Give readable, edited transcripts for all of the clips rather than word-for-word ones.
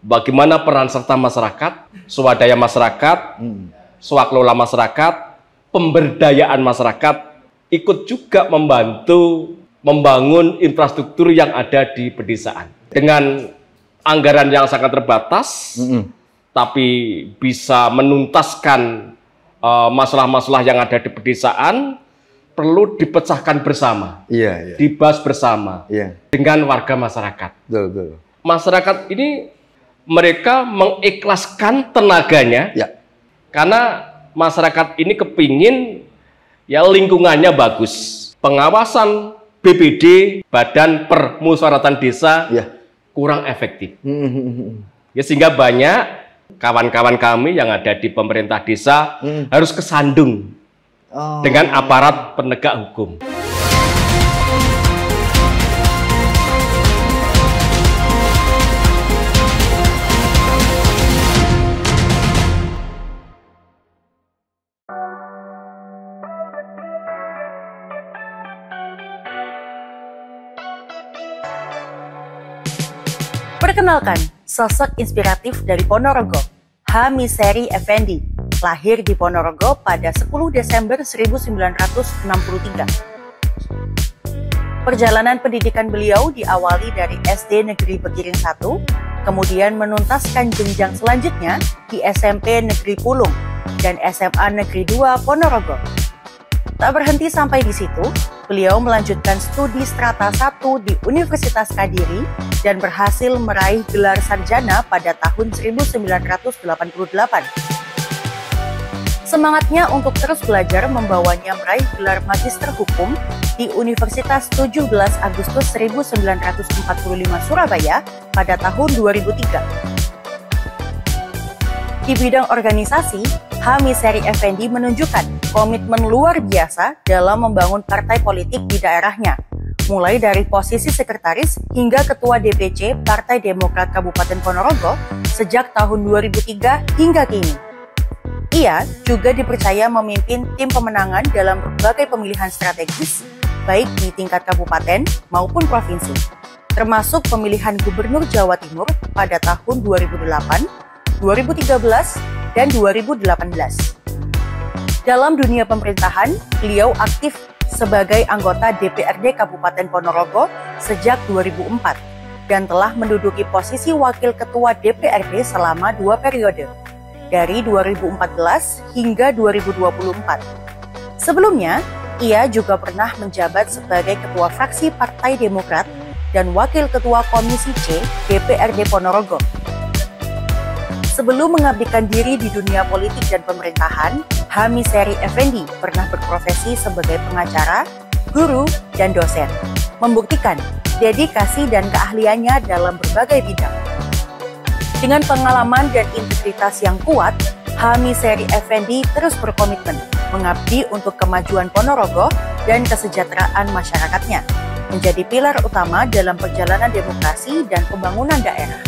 bagaimana peran serta masyarakat, swadaya masyarakat, swaklola masyarakat, pemberdayaan masyarakat, ikut juga membantu membangun infrastruktur yang ada di pedesaan. Dengan anggaran yang sangat terbatas, tapi bisa menuntaskan masalah-masalah yang ada di pedesaan, perlu dipecahkan bersama, dibahas bersama dengan warga masyarakat. Masyarakat ini mereka mengikhlaskan tenaganya, karena masyarakat ini kepingin ya lingkungannya bagus, pengawasan BPD, Badan Permusyawaratan Desa, kurang efektif. Ya, sehingga banyak kawan-kawan kami yang ada di pemerintah desa harus kesandung dengan aparat penegak hukum. Perkenalkan, sosok inspiratif dari Ponorogo, H. Miseri Effendi, lahir di Ponorogo pada 10 Desember 1963. Perjalanan pendidikan beliau diawali dari SD Negeri Pegiring 1, kemudian menuntaskan jenjang selanjutnya di SMP Negeri Pulung dan SMA Negeri 2 Ponorogo. Tak berhenti sampai di situ, beliau melanjutkan studi strata 1 di Universitas Kadiri dan berhasil meraih gelar sarjana pada tahun 1988. Semangatnya untuk terus belajar membawanya meraih gelar Magister Hukum di Universitas 17 Agustus 1945 Surabaya pada tahun 2003. Di bidang organisasi, H. Miseri Effendi menunjukkan komitmen luar biasa dalam membangun partai politik di daerahnya, mulai dari posisi sekretaris hingga ketua DPC Partai Demokrat Kabupaten Ponorogo sejak tahun 2003 hingga kini. Ia juga dipercaya memimpin tim pemenangan dalam berbagai pemilihan strategis, baik di tingkat kabupaten maupun provinsi, termasuk pemilihan Gubernur Jawa Timur pada tahun 2008, 2013, dan 2018. Dalam dunia pemerintahan, beliau aktif sebagai anggota DPRD Kabupaten Ponorogo sejak 2004 dan telah menduduki posisi Wakil Ketua DPRD selama 2 periode, dari 2014 hingga 2024. Sebelumnya, ia juga pernah menjabat sebagai Ketua Fraksi Partai Demokrat dan Wakil Ketua Komisi C DPRD Ponorogo. Sebelum mengabdikan diri di dunia politik dan pemerintahan, H. Miseri Effendi pernah berprofesi sebagai pengacara, guru, dan dosen, membuktikan dedikasi dan keahliannya dalam berbagai bidang. Dengan pengalaman dan integritas yang kuat, H. Miseri Effendi terus berkomitmen mengabdi untuk kemajuan Ponorogo dan kesejahteraan masyarakatnya, menjadi pilar utama dalam perjalanan demokrasi dan pembangunan daerah.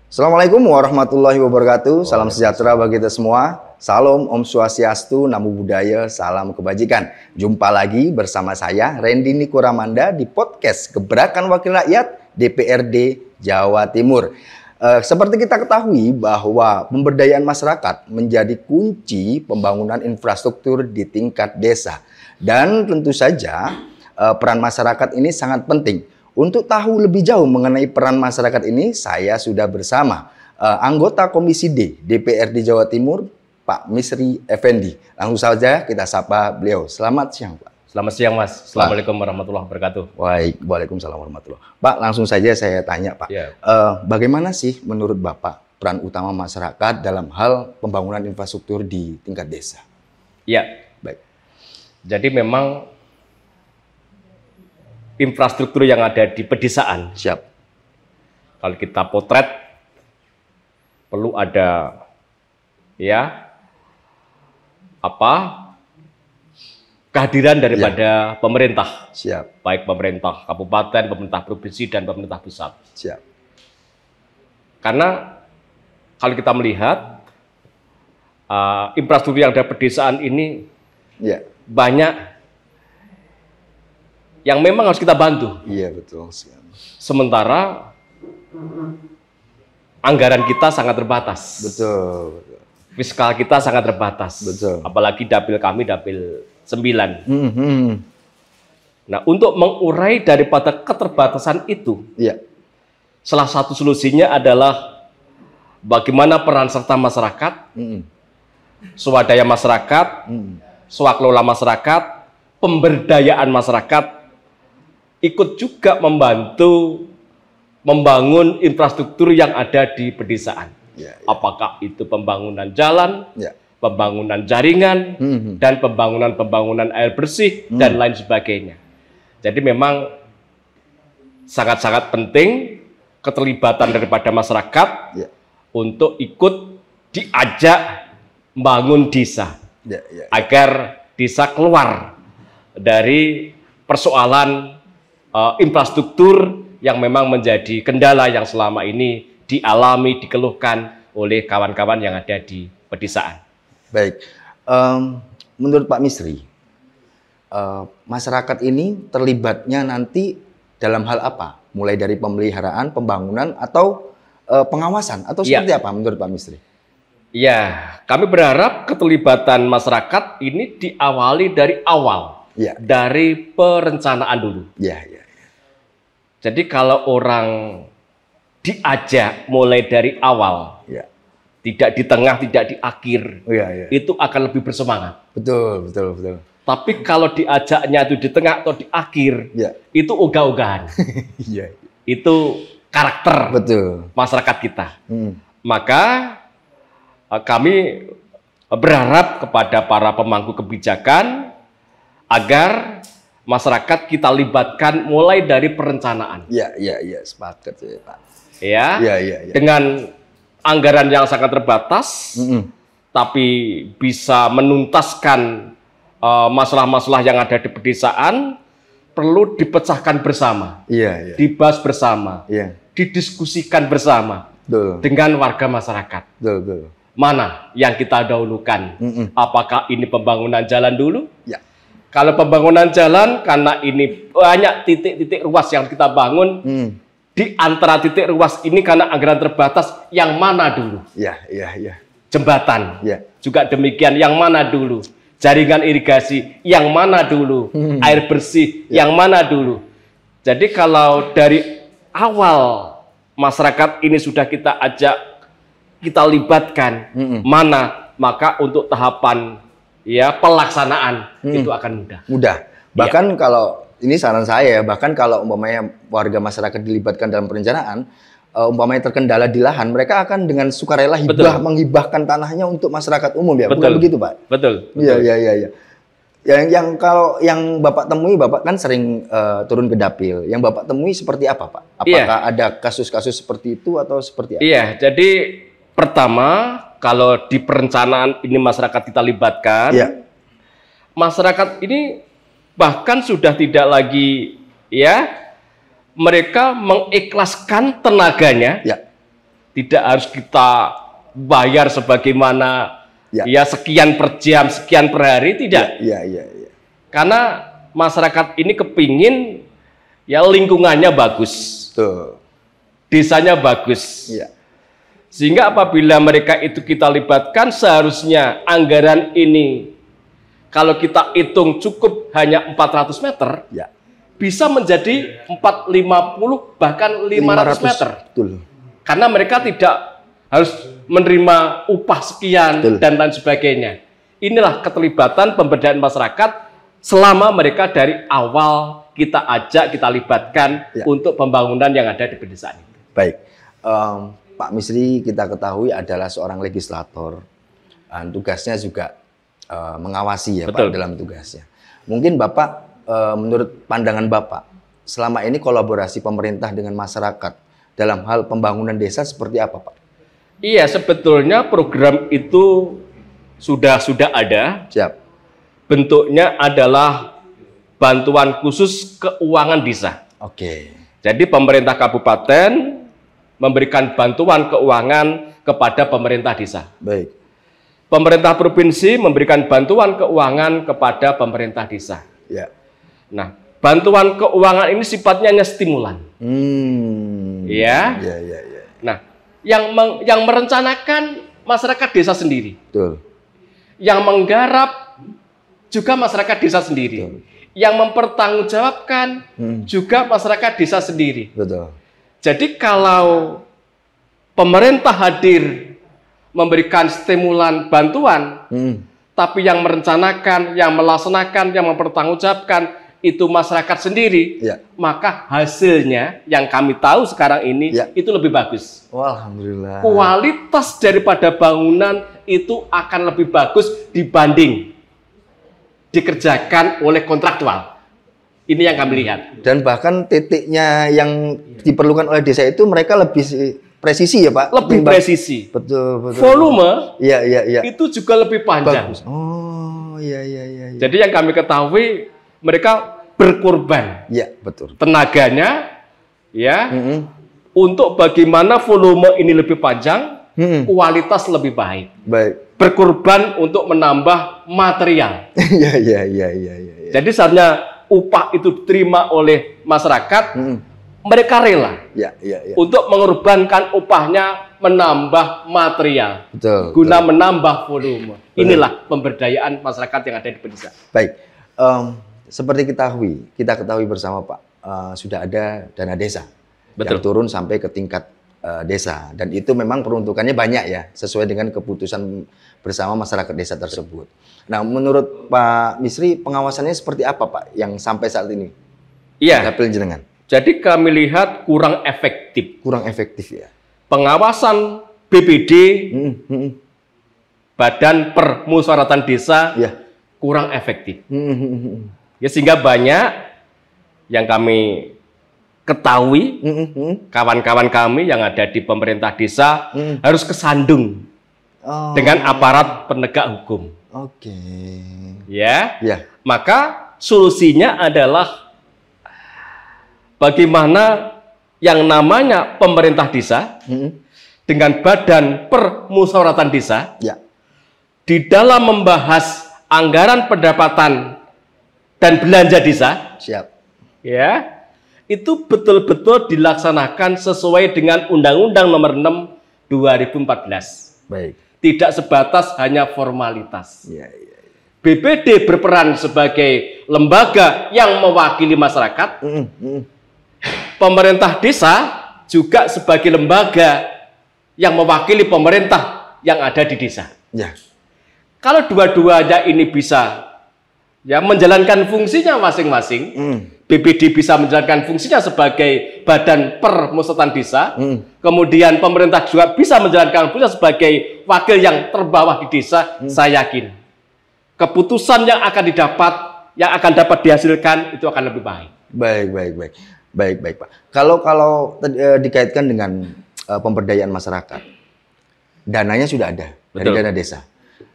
Assalamualaikum warahmatullahi wabarakatuh. Salam sejahtera bagi kita semua. Salam Om Swastiastu, Namo Buddhaya, salam kebajikan. Jumpa lagi bersama saya Randy Niko Ramanda di podcast Gebrakan Wakil Rakyat DPRD Jawa Timur. Seperti kita ketahui bahwa pemberdayaan masyarakat menjadi kunci pembangunan infrastruktur di tingkat desa. Dan tentu saja peran masyarakat ini sangat penting. Untuk tahu lebih jauh mengenai peran masyarakat ini, saya sudah bersama anggota Komisi D DPRD Jawa Timur, Pak Miseri Effendi. Langsung saja kita sapa beliau. Selamat siang, Pak. Selamat siang, Mas. Assalamualaikum warahmatullahi wabarakatuh. Waalaikumsalam warahmatullahi wabarakatuh. Pak, langsung saja saya tanya, Pak. Bagaimana sih menurut Bapak peran utama masyarakat dalam hal pembangunan infrastruktur di tingkat desa? Ya, baik. Jadi memang infrastruktur yang ada di pedesaan. Siap. Kalau kita potret, perlu ada kehadiran daripada pemerintah. Siap. Baik pemerintah kabupaten, pemerintah provinsi, dan pemerintah pusat. Siap. Karena kalau kita melihat infrastruktur yang ada pedesaan ini banyak yang memang harus kita bantu. Iya, betul sekali. Sementara anggaran kita sangat terbatas. Betul. Fiskal kita sangat terbatas. Betul. Apalagi dapil kami dapil 9. Nah, untuk mengurai daripada keterbatasan itu, Iya. salah satu solusinya adalah bagaimana peran serta masyarakat, swadaya masyarakat, swakelola masyarakat, pemberdayaan masyarakat, ikut juga membantu membangun infrastruktur yang ada di pedesaan. Ya, ya. Apakah itu pembangunan jalan, Ya. pembangunan jaringan, dan pembangunan air bersih, dan lain sebagainya. Jadi memang sangat-sangat penting keterlibatan daripada masyarakat Ya. untuk ikut diajak membangun desa, Ya, ya. agar desa keluar dari persoalan infrastruktur yang memang menjadi kendala yang selama ini dialami, dikeluhkan oleh kawan-kawan yang ada di pedesaan. Baik, menurut Pak Misri, masyarakat ini terlibatnya nanti dalam hal apa? Mulai dari pemeliharaan, pembangunan, atau pengawasan, atau seperti apa menurut Pak Misri? Ya, kami berharap keterlibatan masyarakat ini diawali dari awal, dari perencanaan dulu. Ya, ya. Jadi kalau orang diajak mulai dari awal, tidak di tengah, tidak di akhir, itu akan lebih bersemangat. Betul, betul, betul. Tapi kalau diajaknya itu di tengah atau di akhir, itu ogah-ogahan. Itu karakter masyarakat kita. Maka kami berharap kepada para pemangku kebijakan agar masyarakat kita libatkan mulai dari perencanaan. Iya, sepakat ya, Pak. Ya. Dengan anggaran yang sangat terbatas, tapi bisa menuntaskan masalah-masalah yang ada di pedesaan, perlu dipecahkan bersama, dibahas bersama, didiskusikan bersama dengan warga masyarakat. Mana yang kita dahulukan? Apakah ini pembangunan jalan dulu? Kalau pembangunan jalan, karena ini banyak titik-titik ruas yang kita bangun, di antara titik ruas ini karena anggaran terbatas, yang mana dulu? Jembatan, juga demikian, yang mana dulu? Jaringan irigasi, yang mana dulu? Air bersih, yang mana dulu? Jadi kalau dari awal masyarakat ini sudah kita ajak, kita libatkan, mana, maka untuk tahapan pelaksanaan itu akan mudah. Bahkan kalau ini saran saya, bahkan kalau umpamanya warga masyarakat dilibatkan dalam perencanaan, umpamanya terkendala di lahan, mereka akan dengan sukarela menghibahkan tanahnya untuk masyarakat umum, ya. Bukan begitu, Pak? Betul. Iya. Yang kalau yang Bapak temui, Bapak kan sering turun ke dapil. Yang Bapak temui seperti apa, Pak? Apakah ada kasus-kasus seperti itu atau seperti apa? Iya, jadi pertama, kalau di perencanaan ini masyarakat kita libatkan, masyarakat ini bahkan sudah tidak lagi mereka mengikhlaskan tenaganya, tidak harus kita bayar sebagaimana sekian per jam, sekian per hari, tidak. Karena masyarakat ini kepingin lingkungannya bagus, desanya bagus. Sehingga apabila mereka itu kita libatkan, seharusnya anggaran ini kalau kita hitung cukup hanya 400 meter, bisa menjadi 450 bahkan 500 meter. Karena mereka tidak harus menerima upah sekian dan lain sebagainya. Inilah keterlibatan pemberdayaan masyarakat selama mereka dari awal kita ajak, kita libatkan untuk pembangunan yang ada di pedesaan itu. Baik. Pak Misri kita ketahui adalah seorang legislator, tugasnya juga mengawasi Pak dalam tugasnya. Mungkin Bapak, menurut pandangan Bapak, selama ini kolaborasi pemerintah dengan masyarakat dalam hal pembangunan desa seperti apa, Pak? Iya, sebetulnya program itu sudah ada. Bentuknya adalah bantuan khusus keuangan desa. Jadi pemerintah kabupaten memberikan bantuan keuangan kepada pemerintah desa. Pemerintah provinsi memberikan bantuan keuangan kepada pemerintah desa. Nah, bantuan keuangan ini sifatnya hanya stimulan. Ya. Nah, yang merencanakan masyarakat desa sendiri. Betul. Yang menggarap juga masyarakat desa sendiri. Betul. Yang mempertanggungjawabkan juga masyarakat desa sendiri. Betul. Jadi kalau pemerintah hadir memberikan stimulan bantuan, tapi yang merencanakan, yang melaksanakan, yang mempertanggungjawabkan itu masyarakat sendiri, maka hasilnya yang kami tahu sekarang ini itu lebih bagus. Alhamdulillah. Kualitas daripada bangunan itu akan lebih bagus dibanding dikerjakan oleh kontraktual. Ini yang kami lihat. Dan bahkan titiknya yang diperlukan oleh desa itu mereka lebih presisi ya Pak? Lebih presisi. Betul. Volume iya. itu juga lebih panjang. Bagus. Oh, iya. Jadi yang kami ketahui mereka berkorban. Iya, betul. Tenaganya untuk bagaimana volume ini lebih panjang, kualitas lebih baik. Baik. Berkorban untuk menambah material. Iya. Jadi saatnya upah itu diterima oleh masyarakat, mereka rela untuk mengorbankan upahnya menambah material, guna menambah volume. Inilah pemberdayaan masyarakat yang ada di pedesaan. Baik, seperti kita ketahui bersama Pak, sudah ada dana desa yang turun sampai ke tingkat desa, dan itu memang peruntukannya banyak ya, sesuai dengan keputusan bersama masyarakat desa tersebut. Nah, menurut Pak Misri, pengawasannya seperti apa Pak yang sampai saat ini? Iya. Dapil jenengan. Jadi kami lihat kurang efektif. Kurang efektif ya. Pengawasan BPD, Badan Permusyawaratan Desa, kurang efektif. Ya, sehingga banyak yang kami ketahui, kawan-kawan kami yang ada di pemerintah desa harus kesandung dengan aparat penegak hukum. Oke. Ya. Maka solusinya adalah bagaimana yang namanya pemerintah desa dengan Badan Permusyawaratan Desa di dalam membahas anggaran pendapatan dan belanja desa. Ya. Itu betul-betul dilaksanakan sesuai dengan Undang-Undang Nomor 6 2014. Baik. Tidak sebatas hanya formalitas. BPD berperan sebagai lembaga yang mewakili masyarakat. Pemerintah desa juga sebagai lembaga yang mewakili pemerintah yang ada di desa. Kalau dua-duanya ini bisa menjalankan fungsinya masing-masing, BPD bisa menjalankan fungsinya sebagai Badan Permusyawaratan Desa, kemudian pemerintah juga bisa menjalankan fungsinya sebagai wakil yang terbawah di desa. Saya yakin keputusan yang akan dapat dihasilkan itu akan lebih baik. Baik Pak. Kalau dikaitkan dengan pemberdayaan masyarakat, dananya sudah ada dari dana desa,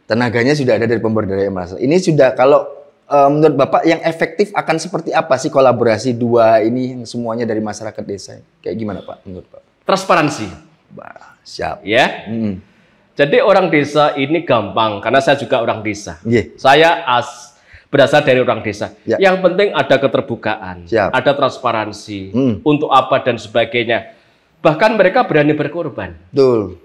tenaganya sudah ada dari pemberdayaan masyarakat. Ini sudah, kalau menurut Bapak yang efektif akan seperti apa sih kolaborasi dua ini yang semuanya dari masyarakat desa? Kayak gimana Pak menurut Pak? Transparansi. Siap. Ya. Jadi orang desa ini gampang, karena saya juga orang desa. Saya berasal dari orang desa. Yang penting ada keterbukaan, ada transparansi, untuk apa dan sebagainya. Bahkan mereka berani berkorban. Betul.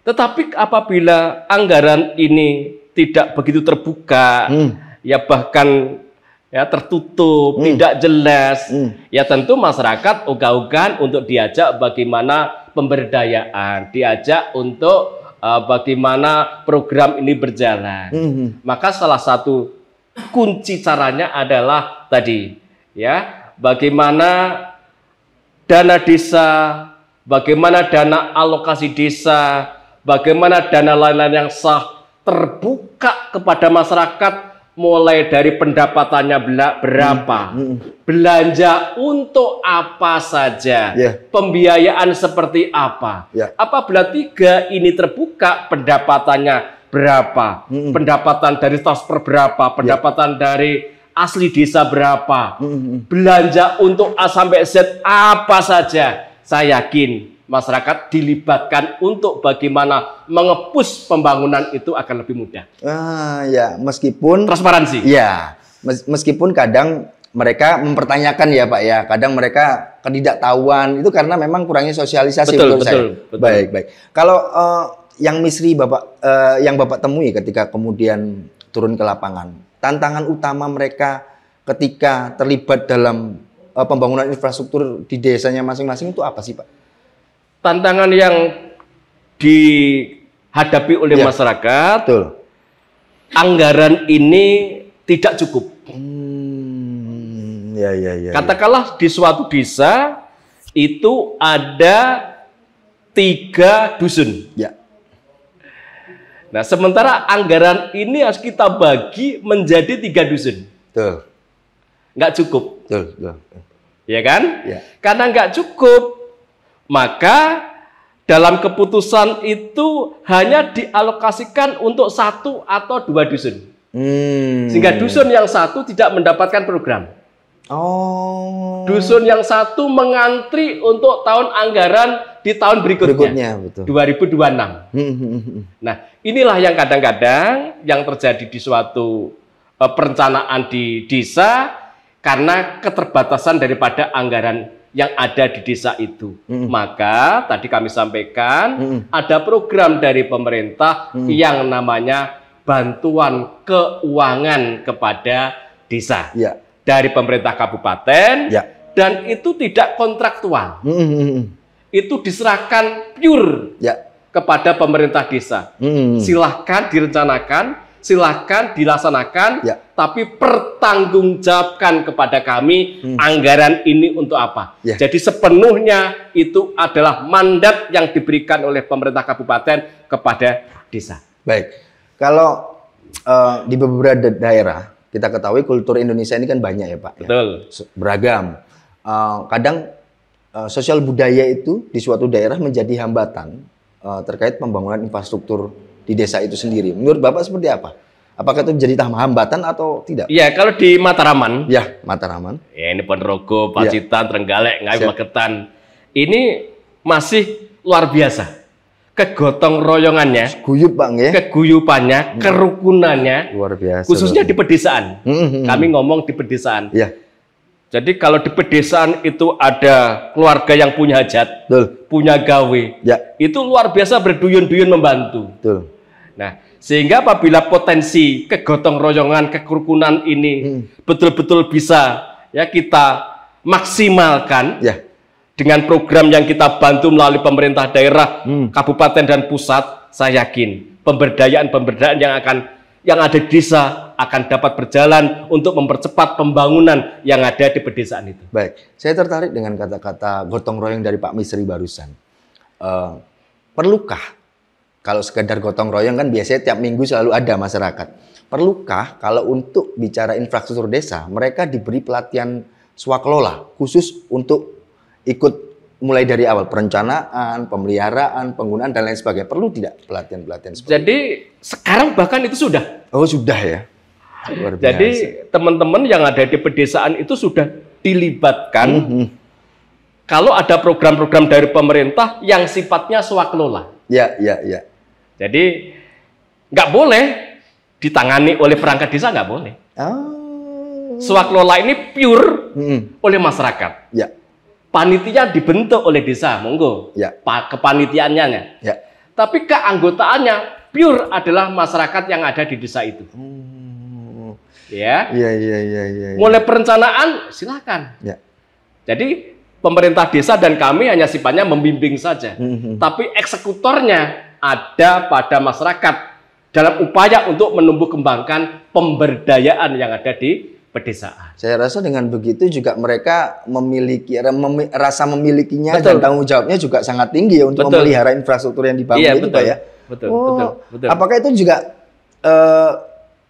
Tetapi apabila anggaran ini tidak begitu terbuka, bahkan tertutup, tidak jelas, tentu masyarakat ogah-ogahan untuk diajak bagaimana pemberdayaan, diajak untuk bagaimana program ini berjalan. Maka salah satu kunci caranya adalah tadi, bagaimana dana desa, bagaimana dana alokasi desa, bagaimana dana lain-lain yang sah terbuka kepada masyarakat, mulai dari pendapatannya berapa, belanja untuk apa saja, pembiayaan seperti apa. Apabila tiga ini terbuka, pendapatannya berapa, pendapatan dari transfer berapa, pendapatan dari asli desa berapa, belanja untuk A sampai Z apa saja, saya yakin masyarakat dilibatkan untuk bagaimana mengepus pembangunan itu akan lebih mudah. Meskipun transparansi. Meskipun kadang mereka mempertanyakan ya Pak ya. Kadang mereka ketidaktahuan itu karena memang kurangnya sosialisasi menurut saya. Betul. Baik. Kalau yang Misri yang Bapak temui ketika kemudian turun ke lapangan, tantangan utama mereka ketika terlibat dalam pembangunan infrastruktur di desanya masing-masing itu apa sih Pak? Tantangan yang dihadapi oleh masyarakat, betul. Anggaran ini tidak cukup. Katakanlah di suatu desa itu ada 3 dusun. Ya. Nah, sementara anggaran ini harus kita bagi menjadi 3 dusun. Betul. Nggak cukup. Betul. Ya kan? Ya. Karena nggak cukup, maka dalam keputusan itu hanya dialokasikan untuk 1 atau 2 dusun. Sehingga dusun yang 1 tidak mendapatkan program. Dusun yang 1 mengantri untuk tahun anggaran di tahun berikutnya betul. 2026. Nah, inilah yang kadang-kadang yang terjadi di suatu perencanaan di desa karena keterbatasan daripada anggaran yang ada di desa itu. Maka tadi kami sampaikan ada program dari pemerintah yang namanya bantuan keuangan kepada desa. Ya. Dari pemerintah kabupaten, dan itu tidak kontraktual. Itu diserahkan pure kepada pemerintah desa. Silahkan direncanakan, silahkan dilaksanakan, tapi pertanggungjawabkan kepada kami anggaran ini untuk apa. Jadi sepenuhnya itu adalah mandat yang diberikan oleh pemerintah kabupaten kepada desa. Baik, kalau di beberapa daerah, kita ketahui kultur Indonesia ini kan banyak ya Pak. Betul. Ya? Beragam. Kadang sosial budaya itu di suatu daerah menjadi hambatan terkait pembangunan infrastruktur di desa itu sendiri. Menurut Bapak seperti apa? Apakah itu menjadi hambatan atau tidak? Iya, kalau di Mataraman. Ya, Mataraman. Ya, ini Ponorogo, Pacitan, Trenggalek, Ngawi, Magetan. Ini masih luar biasa. Kegotong royongannya, keguyupannya, kerukunannya, luar biasa. Khususnya di pedesaan. Kami ngomong di pedesaan. Ya. Jadi kalau di pedesaan itu ada keluarga yang punya hajat, punya gawe, itu luar biasa berduyun-duyun membantu. Nah, sehingga apabila potensi kegotong royongan, kerukunan ini betul-betul bisa kita maksimalkan. Dengan program yang kita bantu melalui pemerintah daerah, kabupaten dan pusat, saya yakin pemberdayaan yang ada di desa akan dapat berjalan untuk mempercepat pembangunan yang ada di pedesaan itu. Baik, saya tertarik dengan kata-kata gotong royong dari Pak Misri barusan. Perlukah kalau sekedar gotong royong kan biasanya tiap minggu selalu ada masyarakat. Perlukah kalau untuk bicara infrastruktur desa mereka diberi pelatihan swakelola khusus untuk ikut mulai dari awal perencanaan, pemeliharaan, penggunaan dan lain sebagainya. Perlu tidak pelatihan-pelatihan seperti Jadi sekarang bahkan itu sudah. Oh sudah ya. Luar biasa. Jadi teman-teman yang ada di pedesaan itu sudah dilibatkan. Kalau ada program-program dari pemerintah yang sifatnya swakelola. Ya. Jadi nggak boleh ditangani oleh perangkat desa, nggak boleh. Swakelola ini pure oleh masyarakat. Ya. Panitia dibentuk oleh desa, monggo. Kepanitiaannya. Tapi keanggotaannya pure adalah masyarakat yang ada di desa itu. Ya. Mulai perencanaan silakan. Jadi pemerintah desa dan kami hanya sifatnya membimbing saja. Tapi eksekutornya ada pada masyarakat dalam upaya untuk menumbuh kembangkan pemberdayaan yang ada di pedesaan. Saya rasa dengan begitu juga mereka memiliki rasa memilikinya dan tanggung jawabnya juga sangat tinggi ya untuk memelihara infrastruktur yang dibangun itu Pak ya. Betul. Apakah itu juga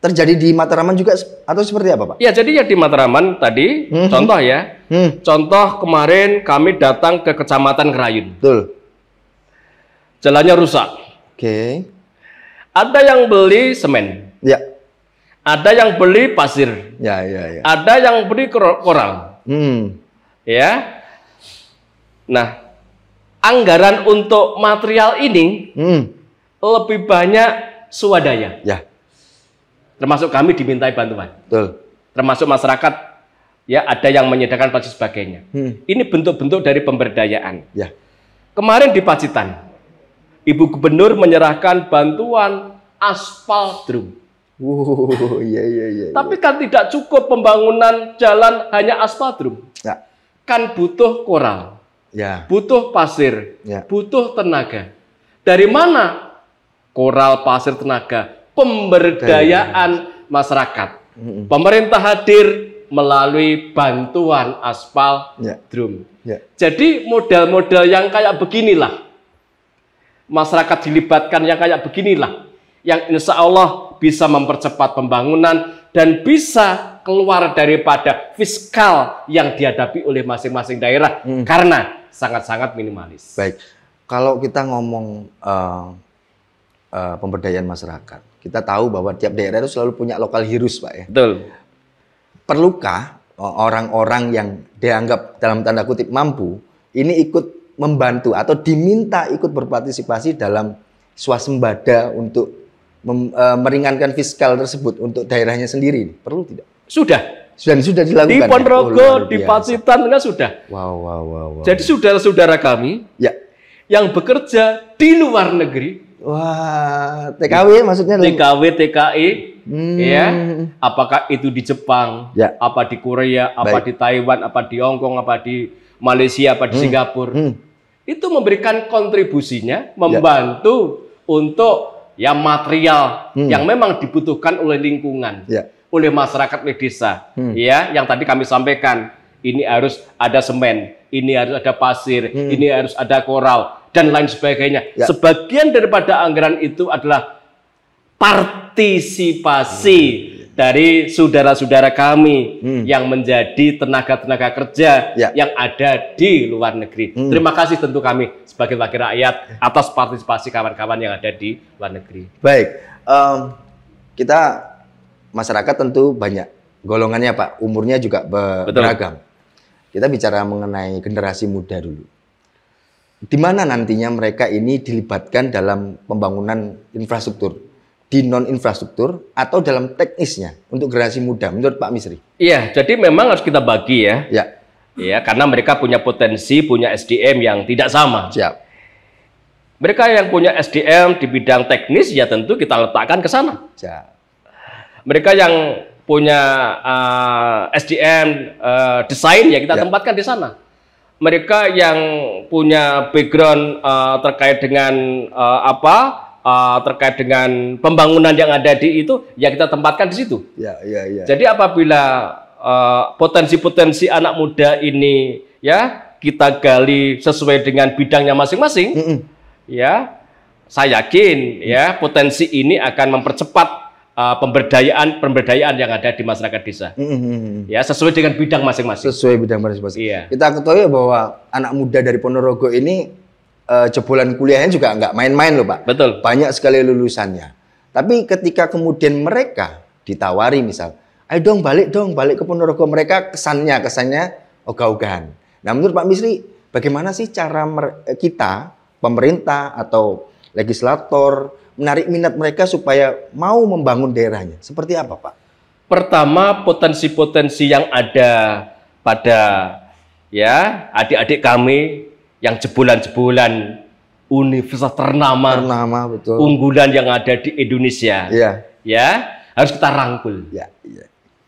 terjadi di Mataraman juga atau seperti apa Pak? Ya, jadi ya di Mataraman tadi contoh ya. Contoh kemarin kami datang ke Kecamatan Kerayun. Betul. Jalannya rusak. Oke. Ada yang beli semen. Ya. Ada yang beli pasir, ada yang beli koral, ya. Nah, anggaran untuk material ini lebih banyak swadaya, termasuk kami dimintai bantuan, termasuk masyarakat ya ada yang menyediakan dan sebagainya. Ini bentuk-bentuk dari pemberdayaan. Ya. Kemarin di Pacitan, Ibu Gubernur menyerahkan bantuan aspal drum. Iya. Tapi kan tidak cukup pembangunan jalan hanya aspal drum. Ya. Kan butuh koral, Ya. butuh pasir, Ya. butuh tenaga. Dari mana? Koral, pasir, tenaga, pemberdayaan masyarakat. Pemerintah hadir melalui bantuan aspal drum. Ya. Jadi modal-modal yang kayak beginilah, masyarakat dilibatkan yang kayak beginilah, yang insya Allah bisa mempercepat pembangunan dan bisa keluar daripada fiskal yang dihadapi oleh masing-masing daerah karena sangat-sangat minimalis. Baik, kalau kita ngomong pemberdayaan masyarakat, kita tahu bahwa tiap daerah itu selalu punya lokal heroes, Pak ya. Betul. Perlukah orang-orang yang dianggap dalam tanda kutip mampu ini ikut membantu atau diminta ikut berpartisipasi dalam swasembada untuk meringankan fiskal tersebut untuk daerahnya sendiri? Perlu tidak? Sudah dilakukan. Di Ponorogo, di Pacitan kan sudah. Wow. Jadi saudara-saudara kami yang bekerja di luar negeri. Wah, TKW maksudnya? TKW, TKI, ya. Apakah itu di Jepang, apa di Korea, apa di Taiwan, apa di Hong Kong, apa di Malaysia, apa di Singapura. Itu memberikan kontribusinya, membantu untuk material yang memang dibutuhkan oleh lingkungan, oleh masyarakat, oleh desa. Ya, yang tadi kami sampaikan, ini harus ada semen, ini harus ada pasir, ini harus ada koral, dan lain sebagainya. Sebagian daripada anggaran itu adalah partisipasi dari saudara-saudara kami yang menjadi tenaga-tenaga kerja yang ada di luar negeri. Terima kasih tentu kami sebagai wakil rakyat atas partisipasi kawan-kawan yang ada di luar negeri. Baik, kita masyarakat tentu banyak golongannya, Pak. Umurnya juga beragam. Kita bicara mengenai generasi muda dulu. Di mana nantinya mereka ini dilibatkan dalam pembangunan infrastruktur, di non-infrastruktur atau dalam teknisnya untuk generasi muda, menurut Pak Misri? Iya, jadi memang harus kita bagi ya. Ya, karena mereka punya potensi, punya SDM yang tidak sama. Siap. Mereka yang punya SDM di bidang teknis, ya tentu kita letakkan ke sana. Siap. Mereka yang punya SDM desain, ya kita tempatkan di sana. Mereka yang punya background terkait dengan terkait dengan pembangunan yang ada di itu, ya kita tempatkan di situ. Jadi apabila potensi-potensi anak muda ini ya kita gali sesuai dengan bidangnya masing-masing, ya saya yakin ya potensi ini akan mempercepat pemberdayaan yang ada di masyarakat desa. Ya, sesuai dengan bidang masing-masing. Sesuai bidang masing-masing. Iya. Kita ketahui bahwa anak muda dari Ponorogo ini jebolan kuliahnya juga nggak main-main loh, Pak. Betul. Banyak sekali lulusannya. Tapi ketika kemudian mereka ditawari misal, ayo dong balik ke Ponorogo, mereka kesannya ogah-ogahan. Nah, menurut Pak Misri, bagaimana sih cara kita, pemerintah atau legislator menarik minat mereka supaya mau membangun daerahnya? Seperti apa, Pak? Pertama, potensi-potensi yang ada pada ya adik-adik kami yang jebolan-jebolan universitas ternama, betul. Unggulan yang ada di Indonesia. Ya, harus kita rangkul.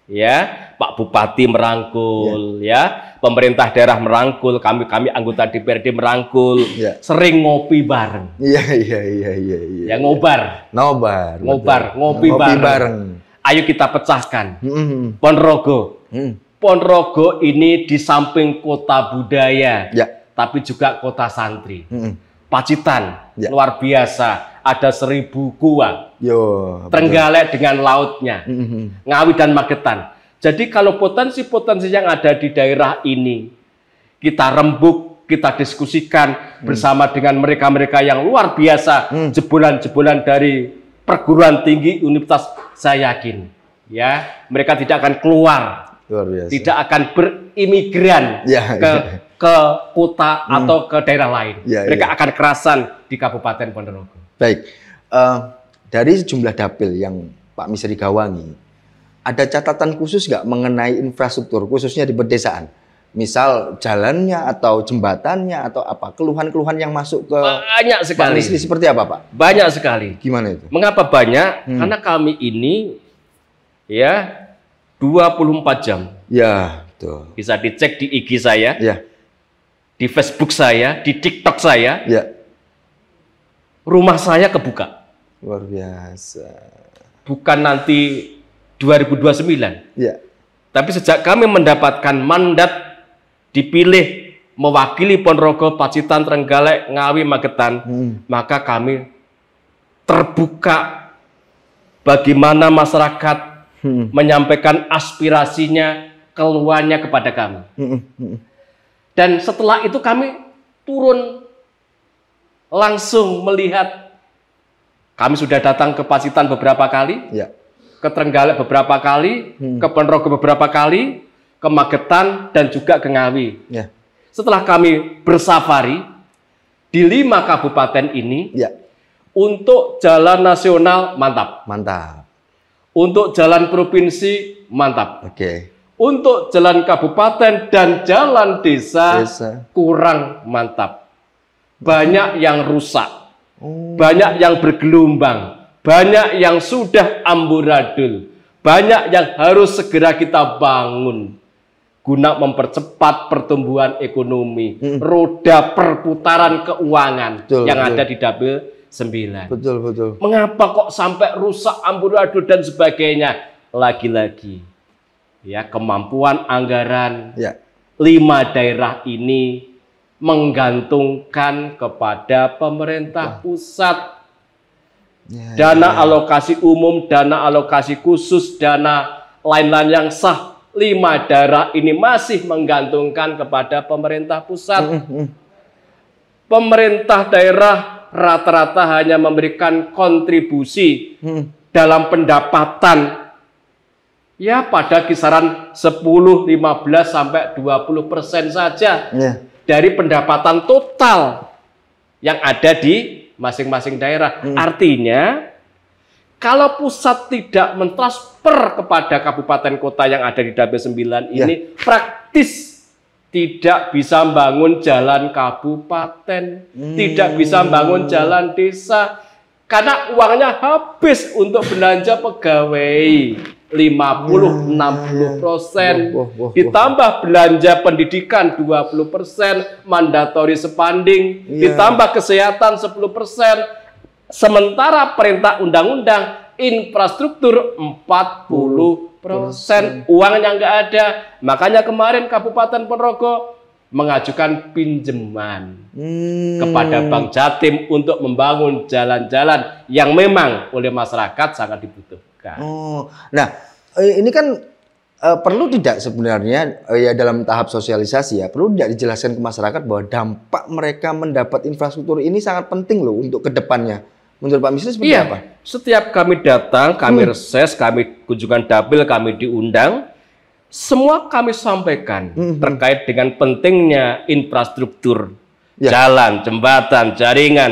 Ya, Pak Bupati merangkul, ya, pemerintah daerah merangkul, kami anggota DPRD merangkul, sering ngopi bareng. Ya, ngopi bareng. Ayo kita pecahkan. Ponorogo. Ponorogo ini di samping kota budaya, tapi juga kota santri. Pacitan luar biasa, ada 1000 gua. Trenggalek dengan lautnya, Ngawi dan Magetan. Jadi kalau potensi-potensi yang ada di daerah ini kita rembuk, kita diskusikan bersama dengan mereka-mereka yang luar biasa, jebolan-jebolan dari perguruan tinggi universitas, saya yakin ya mereka tidak akan keluar, tidak akan berimigran ke kota atau ke daerah lain. Mereka akan kerasan di Kabupaten Ponorogo. Baik, dari sejumlah dapil yang Pak Misri gawangi, ada catatan khusus nggak mengenai infrastruktur, khususnya di pedesaan? Misal jalannya atau jembatannya atau apa? Keluhan-keluhan yang masuk ke banyak sekali. Pak Misri seperti apa, Pak? Banyak sekali. Gimana itu? Mengapa banyak? Karena kami ini ya 24 jam. Ya, betul. Bisa dicek di IG saya, Ya, di Facebook saya, di TikTok saya. ya. Rumah saya kebuka. Luar biasa. Bukan nanti 2029. Ya. Tapi sejak kami mendapatkan mandat dipilih mewakili Ponorogo, Pacitan, Trenggalek, Ngawi, Magetan, maka kami terbuka bagaimana masyarakat menyampaikan aspirasinya, keluhannya kepada kami. Dan setelah itu kami turun langsung melihat. Kami sudah datang ke Pacitan beberapa kali, Ya. ke Trenggalek beberapa kali, ke Ponorogo beberapa kali, ke Magetan, dan juga ke Ngawi. Ya. Setelah kami bersafari di 5 kabupaten ini, Ya. untuk jalan nasional mantap, Mantap. untuk jalan provinsi mantap, Oke. untuk jalan kabupaten dan jalan desa Desa. kurang mantap. Banyak yang rusak, Oh. banyak yang bergelombang, banyak yang sudah amburadul, banyak yang harus segera kita bangun guna mempercepat pertumbuhan ekonomi, roda perputaran keuangan Betul, yang betul. ada di Dapil 9. Betul, betul. Mengapa kok sampai rusak, amburadul dan sebagainya? Lagi-lagi ya, kemampuan anggaran Ya. 5 daerah ini menggantungkan kepada pemerintah pusat. Ya, Dana alokasi umum, dana alokasi khusus, dana lain-lain yang sah, 5 daerah ini masih menggantungkan kepada pemerintah pusat. Pemerintah daerah rata-rata hanya memberikan kontribusi dalam pendapatan ya pada kisaran 10, 15 sampai 20% saja Ya. dari pendapatan total yang ada di masing-masing daerah. Artinya, kalau pusat tidak mentransfer kepada kabupaten kota yang ada di Dapil 9 ini, praktis tidak bisa membangun jalan kabupaten, tidak bisa membangun jalan desa, karena uangnya habis untuk belanja pegawai. 50-60%, ditambah belanja pendidikan 20%, mandatory spending, ditambah kesehatan 10%, sementara perintah undang-undang infrastruktur 40%, uangnya nggak ada. Makanya kemarin Kabupaten Ponorogo mengajukan pinjaman kepada Bank Jatim untuk membangun jalan-jalan yang memang oleh masyarakat sangat dibutuhkan. Oh, nah ini kan perlu tidak sebenarnya ya dalam tahap sosialisasi ya, perlu tidak dijelaskan ke masyarakat bahwa dampak mereka mendapat infrastruktur ini sangat penting loh untuk kedepannya. Menurut Pak Misri seperti apa? Setiap kami datang, kami reses, kami kunjungan dapil, kami diundang, semua kami sampaikan terkait dengan pentingnya infrastruktur, jalan, jembatan, jaringan,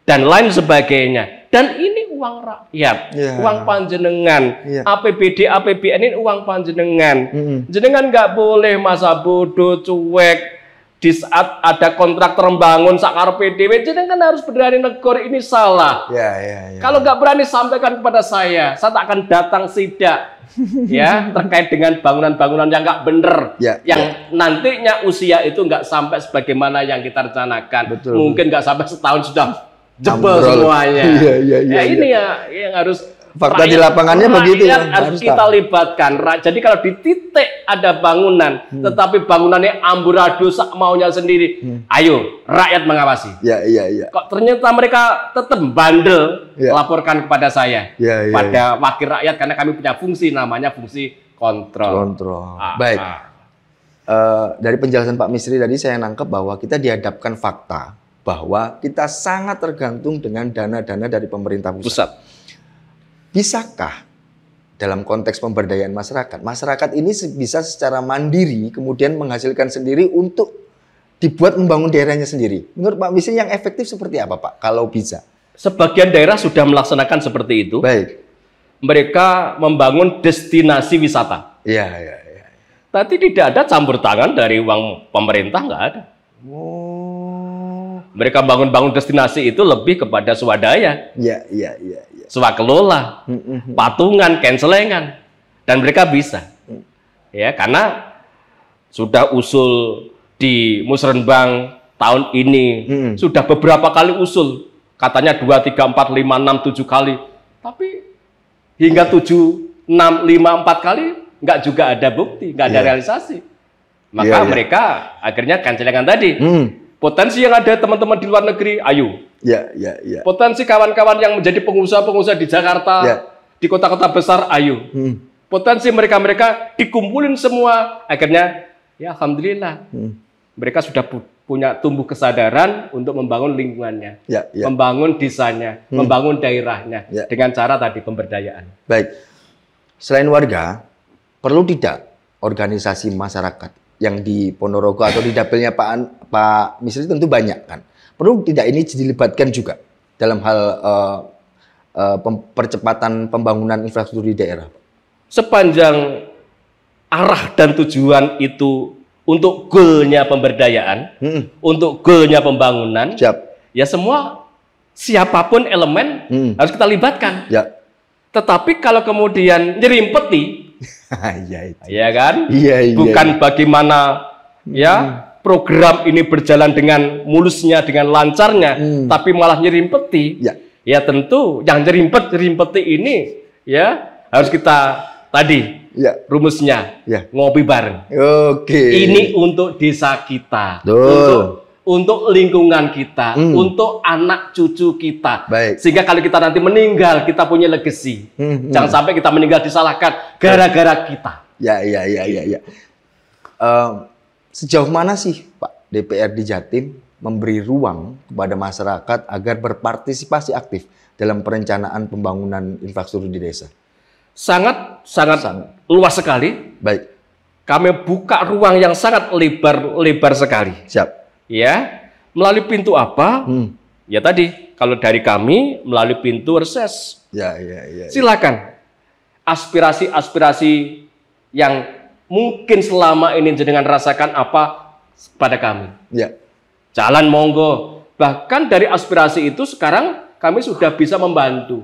dan lain sebagainya. Dan ini uang rakyat, uang panjenengan, APBD, APBN ini uang panjenengan. Jenengan nggak boleh masa bodoh, cuek, di saat ada kontraktor membangun sakar PDW, jenengan harus berani negor ini salah. Kalau nggak berani sampaikan kepada saya tak akan datang sidak. Ya, terkait dengan bangunan-bangunan yang nggak bener, yang nantinya usia itu nggak sampai sebagaimana yang kita rencanakan. Mungkin nggak sampai setahun sudah jebol semuanya. Ini ya yang harus fakta di lapangannya begitu ya, harus kita libatkan. Jadi kalau di titik ada bangunan, tetapi bangunannya amburadul sak maunya sendiri, ayo rakyat mengawasi. Kok ternyata mereka tetap bandel, laporkan kepada saya, pada wakil rakyat, karena kami punya fungsi namanya fungsi kontrol. Baik. Dari penjelasan Pak Misri tadi saya nangkep bahwa kita dihadapkan fakta bahwa kita sangat tergantung dengan dana-dana dari pemerintah pusat. Bisakah dalam konteks pemberdayaan masyarakat ini bisa secara mandiri kemudian menghasilkan sendiri untuk dibuat membangun daerahnya sendiri? Menurut Pak Misri yang efektif seperti apa, Pak? Kalau bisa? Sebagian daerah sudah melaksanakan seperti itu. Baik. mereka membangun destinasi wisata. Iya. Tapi tidak ada campur tangan dari uang pemerintah, nggak ada. Mereka bangun destinasi itu lebih kepada swadaya. Iya. Swakelola, patungan, cancelengan, dan mereka bisa. Ya, karena sudah usul di Musrenbang tahun ini, sudah beberapa kali usul, katanya 2, 3, 4, 5, 6, 7 kali, tapi hingga 7, 6, 5, 4 kali nggak juga ada bukti, nggak ada realisasi. Maka mereka akhirnya cancelengan tadi. Potensi yang ada teman-teman di luar negeri, ayo. Potensi kawan-kawan yang menjadi pengusaha-pengusaha di Jakarta, di kota-kota besar, ayo. Potensi mereka dikumpulin semua, akhirnya ya alhamdulillah. Mereka sudah punya tumbuh kesadaran untuk membangun lingkungannya, membangun desanya, membangun daerahnya dengan cara tadi pemberdayaan. Baik. Selain warga, perlu tidak organisasi masyarakat yang di Ponorogo atau di dapilnya Pak Misri tentu banyak kan. Perlu tidak ini dilibatkan juga dalam hal percepatan pembangunan infrastruktur di daerah? Sepanjang arah dan tujuan itu untuk goalnya pemberdayaan, untuk goalnya pembangunan, ya semua siapapun elemen harus kita libatkan. Tetapi kalau kemudian nyerimpeti, ya kan? Bukan bagaimana ya program ini berjalan dengan mulusnya, dengan lancarnya, tapi malah nyerimpeti. Ya tentu yang nyerimpeti ini ya harus kita tadi rumusnya ngopi bareng. Ini untuk desa kita, untuk lingkungan kita, untuk anak cucu kita. Sehingga kalau kita nanti meninggal, kita punya legacy. Jangan sampai kita meninggal disalahkan gara-gara kita. Sejauh mana sih Pak DPRD Jatim memberi ruang kepada masyarakat agar berpartisipasi aktif dalam perencanaan pembangunan infrastruktur di desa? Sangat luas sekali. Baik. Kami buka ruang yang sangat lebar sekali. Ya, melalui pintu apa? Ya tadi, kalau dari kami melalui pintu reses. Silakan. Aspirasi-aspirasi yang mungkin selama ini jenengan rasakan apa pada kami. Jalan monggo. Bahkan dari aspirasi itu sekarang kami sudah bisa membantu.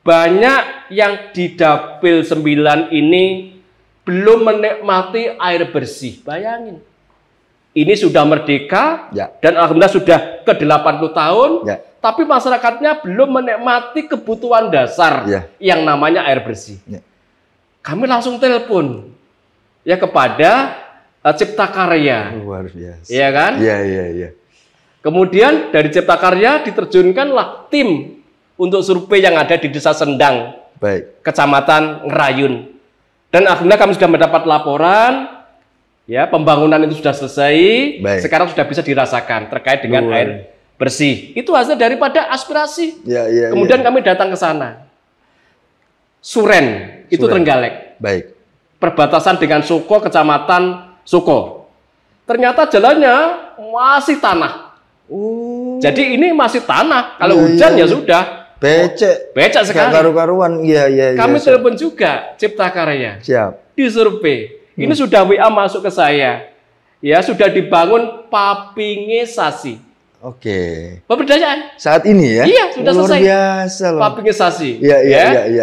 Banyak yang di Dapil 9 ini belum menikmati air bersih. Bayangin. Ini sudah merdeka dan alhamdulillah sudah ke 80 tahun, tapi masyarakatnya belum menikmati kebutuhan dasar yang namanya air bersih. Kami langsung telepon ya kepada Cipta Karya. Luar biasa. Iya kan? Kemudian dari Cipta Karya diterjunkanlah tim untuk survei yang ada di Desa Sendang, Kecamatan Ngerayun. Dan alhamdulillah kami sudah mendapat laporan. Ya, pembangunan itu sudah selesai, sekarang sudah bisa dirasakan terkait dengan air bersih. Itu hasil daripada aspirasi. Kemudian kami datang ke sana. Suren, itu Trenggalek. Perbatasan dengan Soko, Kecamatan Soko. Ternyata jalannya masih tanah. Jadi ini masih tanah. Kalau hujan ya sudah. Becek sekali. Karu-karuan. Kami telepon juga Cipta Karya. Disurvei. Ini sudah WA masuk ke saya. Ya, sudah dibangun papingisasi. Pemberdayaan. Saat ini ya? Iya, sudah selesai. Luar biasa loh. Papingisasi.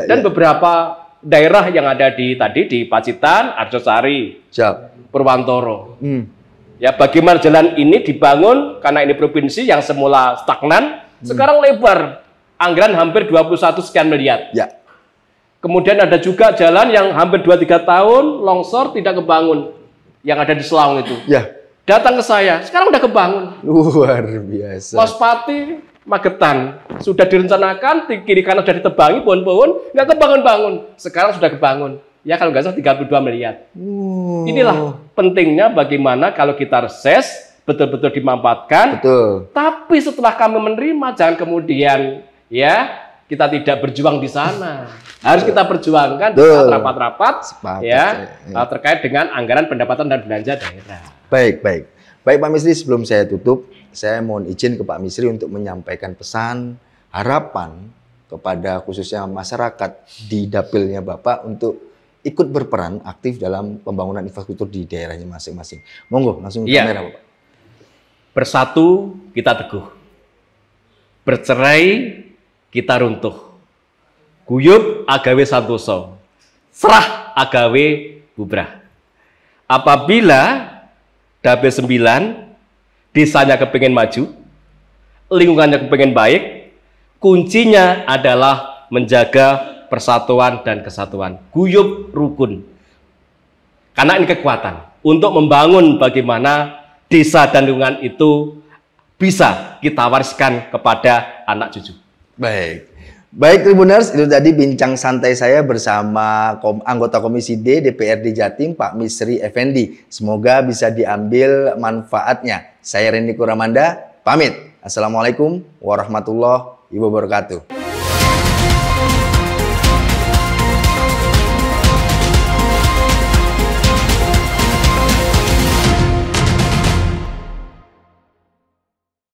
Dan beberapa daerah yang ada di Pacitan, Arjosari, Purwantoro. Ya, bagaimana jalan ini dibangun karena ini provinsi yang semula stagnan, sekarang lebar. Anggaran hampir 21 sekian miliar. Kemudian ada juga jalan yang hampir 2-3 tahun longsor tidak kebangun. Yang ada di Selaung itu. Datang ke saya, sekarang udah kebangun. Luar biasa. Pospati, Magetan. Sudah direncanakan, di kiri kanan sudah ditebangi, pohon-pohon, nggak kebangun-bangun. Sekarang sudah kebangun. Ya kalau nggak salah 32 miliar. Inilah pentingnya bagaimana kalau kita reses, betul-betul dimanfaatkan. Tapi setelah kami menerima, jangan kemudian ya kita tidak berjuang di sana. Harus kita perjuangkan di saat rapat-rapat terkait dengan anggaran pendapatan dan belanja daerah. Baik Pak Misri, sebelum saya tutup, saya mohon izin ke Pak Misri untuk menyampaikan pesan, harapan kepada khususnya masyarakat di dapilnya Bapak untuk ikut berperan aktif dalam pembangunan infrastruktur di daerahnya masing-masing. Monggo langsung ke kamera Bapak. Bersatu kita teguh, bercerai kita runtuh, guyub agawe santoso, serah agawe bubrah. Apabila Dapil 9 desanya kepengen maju, lingkungannya kepengen baik, kuncinya adalah menjaga persatuan dan kesatuan, guyub rukun. Karena ini kekuatan untuk membangun bagaimana desa dan lingkungan itu bisa kita wariskan kepada anak cucu. Baik Tribuners, itu tadi bincang santai saya bersama anggota Komisi D DPRD Jatim, Pak Misri Effendi. Semoga bisa diambil manfaatnya. Saya Rendy Kuramanda, pamit. Assalamualaikum warahmatullahi wabarakatuh.